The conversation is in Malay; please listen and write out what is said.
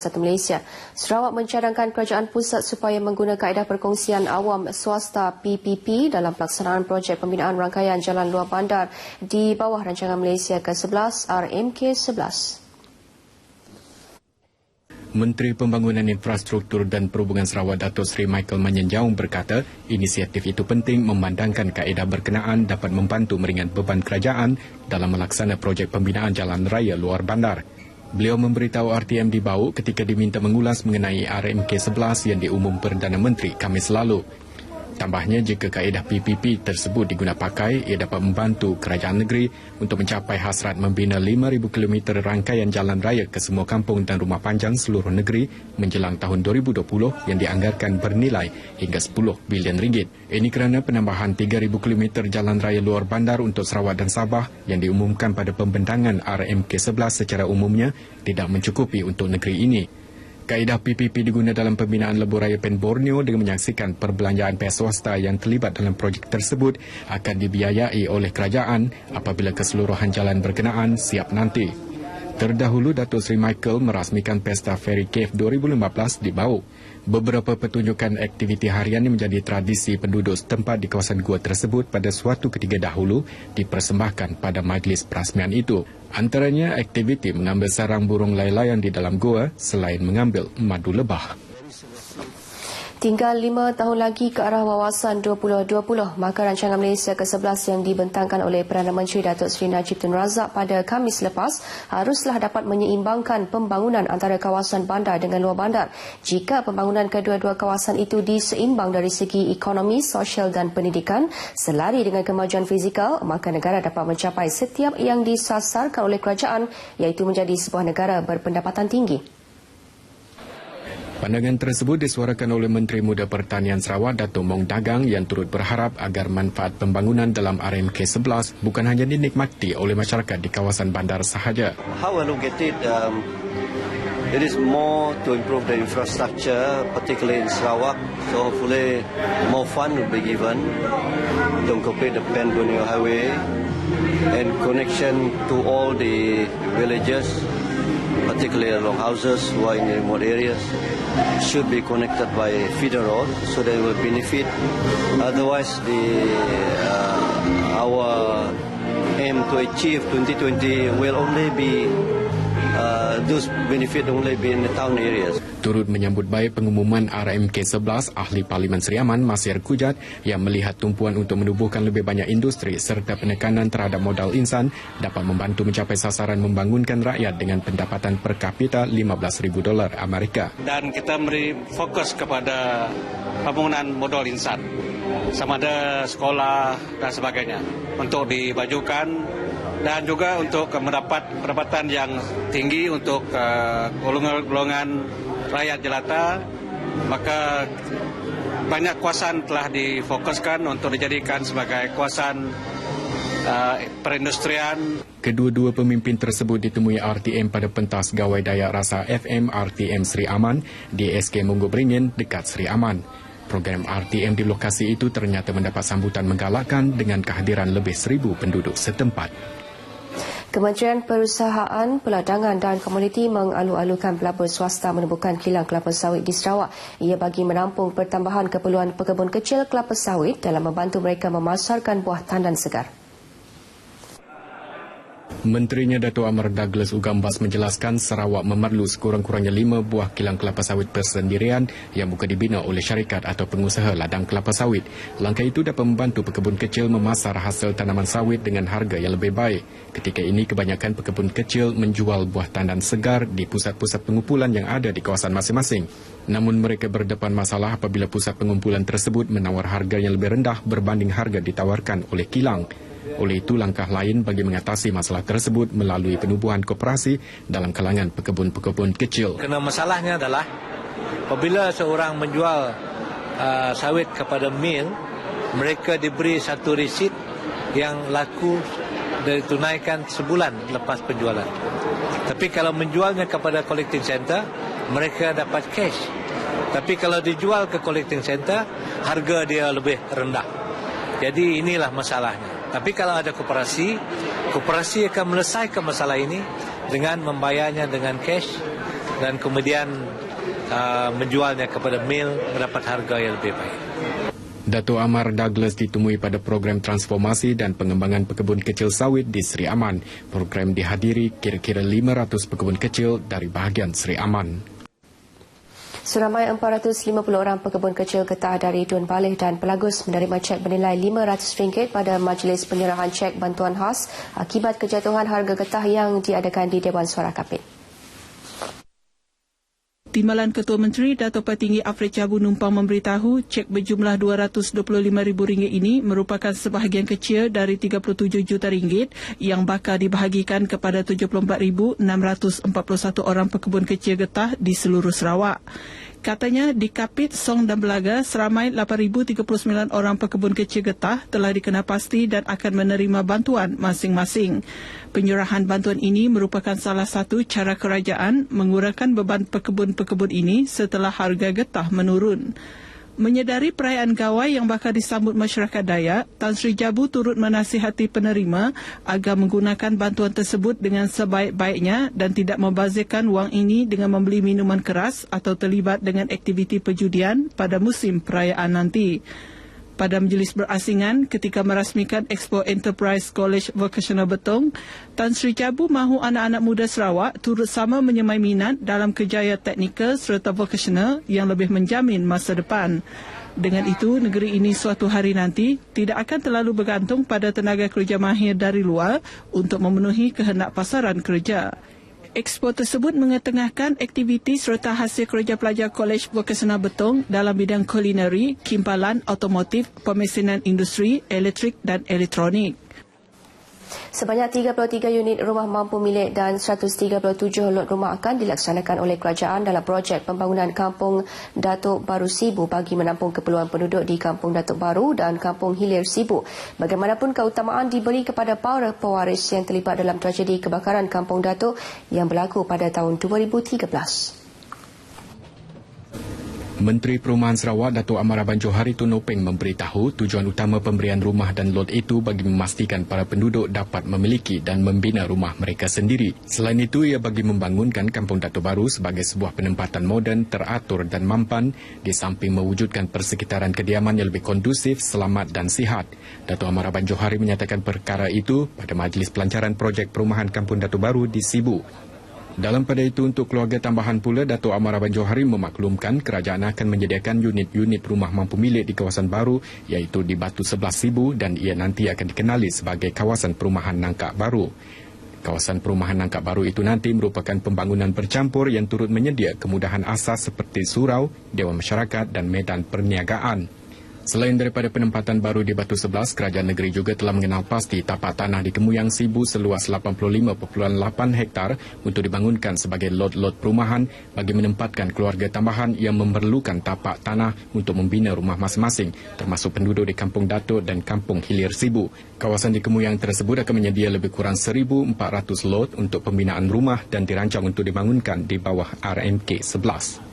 Malaysia. Sarawak mencadangkan kerajaan pusat supaya menggunakan kaedah perkongsian awam swasta PPP dalam pelaksanaan projek pembinaan rangkaian jalan luar bandar di bawah rancangan Malaysia ke-11 RMK11. Menteri Pembangunan Infrastruktur dan Perhubungan Sarawak Datuk Seri Michael Manyenjaung berkata, inisiatif itu penting memandangkan kaedah berkenaan dapat membantu meringan beban kerajaan dalam melaksana projek pembinaan jalan raya luar bandar. Beliau memberitahu RTM di Bau ketika diminta mengulas mengenai RMK11 yang diumum Perdana Menteri Khamis lalu. Tambahnya, jika kaedah PPP tersebut diguna pakai, ia dapat membantu kerajaan negeri untuk mencapai hasrat membina 5,000 km rangkaian jalan raya ke semua kampung dan rumah panjang seluruh negeri menjelang tahun 2020 yang dianggarkan bernilai hingga 10 bilion ringgit. Ini kerana penambahan 3,000 km jalan raya luar bandar untuk Sarawak dan Sabah yang diumumkan pada pembentangan RMK11 secara umumnya tidak mencukupi untuk negeri ini. Kaedah PPP diguna dalam pembinaan lebuh raya Pen Borneo dengan menyaksikan perbelanjaan pihak swasta yang terlibat dalam projek tersebut akan dibiayai oleh kerajaan apabila keseluruhan jalan berkenaan siap nanti. Terdahulu, Datuk Seri Michael merasmikan Pesta Ferry Cave 2015 di Bau. Beberapa pertunjukan aktiviti harian yang menjadi tradisi penduduk setempat di kawasan gua tersebut pada suatu ketika dahulu dipersembahkan pada majlis perasmian itu. Antaranya aktiviti mengambil sarang burung lailayan di dalam gua selain mengambil madu lebah. Tinggal 5 tahun lagi ke arah wawasan 2020, maka rancangan Malaysia ke-11 yang dibentangkan oleh Perdana Menteri Datuk Seri Najib Tun Razak pada Khamis lepas haruslah dapat menyeimbangkan pembangunan antara kawasan bandar dengan luar bandar. Jika pembangunan kedua-dua kawasan itu diseimbang dari segi ekonomi, sosial dan pendidikan, selari dengan kemajuan fizikal, maka negara dapat mencapai setiap yang disasarkan oleh kerajaan, iaitu menjadi sebuah negara berpendapatan tinggi. Pandangan tersebut disuarakan oleh Menteri Muda Pertanian Sarawak Datuk Mong Dagang yang turut berharap agar manfaat pembangunan dalam RMK11 bukan hanya dinikmati oleh masyarakat di kawasan bandar sahaja. How I look at it, it is more to improve the infrastructure, particularly in Sarawak. So hopefully more fund will be given to complete the Pen Borneo Highway and connection to all the villages, particularly along houses who are in the remote areas, should be connected by feeder road so they will benefit. Otherwise, our aim to achieve 2020 will only be those benefit only be in the town areas. Turut menyambut baik pengumuman RMK11, Ahli Parlimen Seri Aman Masir Kujat yang melihat tumpuan untuk menubuhkan lebih banyak industri serta penekanan terhadap modal insan dapat membantu mencapai sasaran membangunkan rakyat dengan pendapatan per kapita $15,000 Amerika. Dan kita beri fokus kepada pembangunan modal insan, sama ada sekolah dan sebagainya untuk dibajukan dan juga untuk mendapat pendapatan yang tinggi untuk golongan rakyat jelata. Maka banyak kawasan telah difokuskan untuk dijadikan sebagai kawasan perindustrian. Kedua-dua pemimpin tersebut ditemui RTM pada pentas gawai Dayak Rasa FM RTM Seri Aman di SK Munggu Beringin dekat Seri Aman. Program RTM di lokasi itu ternyata mendapat sambutan menggalakkan dengan kehadiran lebih 1,000 penduduk setempat. Kementerian Perusahaan, Perdagangan dan Komuniti mengalu-alukan pelabur swasta menubuhkan kilang kelapa sawit di Sarawak. Ia bagi menampung pertambahan keperluan pekebun kecil kelapa sawit dalam membantu mereka memasarkan buah tandan segar. Menterinya Dato' Amar Douglas Ugambas menjelaskan Sarawak memerlu sekurang-kurangnya 5 buah kilang kelapa sawit persendirian yang bukan dibina oleh syarikat atau pengusaha ladang kelapa sawit. Langkah itu dapat membantu pekebun kecil memasar hasil tanaman sawit dengan harga yang lebih baik. Ketika ini, kebanyakan pekebun kecil menjual buah tandan segar di pusat-pusat pengumpulan yang ada di kawasan masing-masing. Namun mereka berdepan masalah apabila pusat pengumpulan tersebut menawar harga yang lebih rendah berbanding harga ditawarkan oleh kilang. Oleh itu, langkah lain bagi mengatasi masalah tersebut melalui penubuhan koperasi dalam kalangan pekebun-pekebun kecil. Kerana masalahnya adalah apabila seorang menjual sawit kepada mil, mereka diberi satu resit yang laku ditunaikan sebulan lepas penjualan. Tapi kalau menjualnya kepada collecting center, mereka dapat cash. Tapi kalau dijual ke collecting center, harga dia lebih rendah. Jadi inilah masalahnya. Tapi kalau ada koperasi akan menyelesaikan masalah ini dengan membayarnya dengan cash dan kemudian menjualnya kepada mil mendapat harga yang lebih baik. Dato' Amar Douglas ditemui pada program transformasi dan pengembangan pekebun kecil sawit di Sri Aman. Program dihadiri kira-kira 500 pekebun kecil dari bahagian Sri Aman. Seramai 450 orang pekebun kecil getah dari Dun Baleh dan Pelagus menerima cek bernilai RM500 pada majlis penyerahan cek bantuan khas akibat kejatuhan harga getah yang diadakan di Dewan Suara Kapit. Timbalan Ketua Menteri Dato' Patinggi Afred Jabu Numpang memberitahu cek berjumlah RM225,000 ini merupakan sebahagian kecil dari RM37 juta yang bakal dibahagikan kepada 74,641 orang pekebun kecil getah di seluruh Sarawak. Katanya di Kapit, Song dan Belaga, seramai 8,039 orang pekebun kecil getah telah dikenal pasti dan akan menerima bantuan masing-masing. Penyerahan bantuan ini merupakan salah satu cara kerajaan mengurangkan beban pekebun-pekebun ini setelah harga getah menurun. Menyedari perayaan gawai yang bakal disambut masyarakat Dayak, Tan Sri Jabu turut menasihati penerima agar menggunakan bantuan tersebut dengan sebaik-baiknya dan tidak membazirkan wang ini dengan membeli minuman keras atau terlibat dengan aktiviti perjudian pada musim perayaan nanti. Pada majlis berasingan ketika merasmikan Expo Enterprise College Vocational Betong, Tan Sri Jabu mahu anak-anak muda Sarawak turut sama menyemai minat dalam kerjaya teknikal serta vocational yang lebih menjamin masa depan. Dengan itu, negeri ini suatu hari nanti tidak akan terlalu bergantung pada tenaga kerja mahir dari luar untuk memenuhi kehendak pasaran kerja. Expo tersebut mengetengahkan aktiviti serta hasil kerja pelajar Kolej Vocasional Betong dalam bidang kulineri, kimpalan, otomotif, pemesinan industri, elektrik dan elektronik. Sebanyak 33 unit rumah mampu milik dan 137 lot rumah akan dilaksanakan oleh kerajaan dalam projek pembangunan Kampung Datuk Baru Sibu bagi menampung keperluan penduduk di Kampung Datuk Baru dan Kampung Hilir Sibu. Bagaimanapun keutamaan diberi kepada para pewaris yang terlibat dalam tragedi kebakaran Kampung Datuk yang berlaku pada tahun 2013. Menteri Perumahan Sarawak Dato' Amar Abang Johari Tun Nopeng memberitahu tujuan utama pemberian rumah dan lot itu bagi memastikan para penduduk dapat memiliki dan membina rumah mereka sendiri. Selain itu, ia bagi membangunkan Kampung Datuk Baru sebagai sebuah penempatan moden, teratur dan mampan di samping mewujudkan persekitaran kediaman yang lebih kondusif, selamat dan sihat. Dato' Amar Abang Johari menyatakan perkara itu pada majlis pelancaran projek perumahan Kampung Datuk Baru di Sibu. Dalam pada itu, untuk keluarga tambahan pula, Dato' Amar Abang Johari memaklumkan kerajaan akan menyediakan unit-unit rumah mampu milik di kawasan baru iaitu di Batu 11 Sibu dan ia nanti akan dikenali sebagai kawasan perumahan Nangkak Baru. Kawasan perumahan Nangkak Baru itu nanti merupakan pembangunan bercampur yang turut menyedia kemudahan asas seperti surau, dewan masyarakat dan medan perniagaan. Selain daripada penempatan baru di Batu 11, kerajaan negeri juga telah mengenal pasti tapak tanah di Kemuyang Sibu seluas 85.8 hektar untuk dibangunkan sebagai lot-lot perumahan bagi menempatkan keluarga tambahan yang memerlukan tapak tanah untuk membina rumah masing-masing, termasuk penduduk di Kampung Datuk dan Kampung Hilir Sibu. Kawasan di Kemuyang tersebut akan menyedia lebih kurang 1,400 lot untuk pembinaan rumah dan dirancang untuk dibangunkan di bawah RMK 11.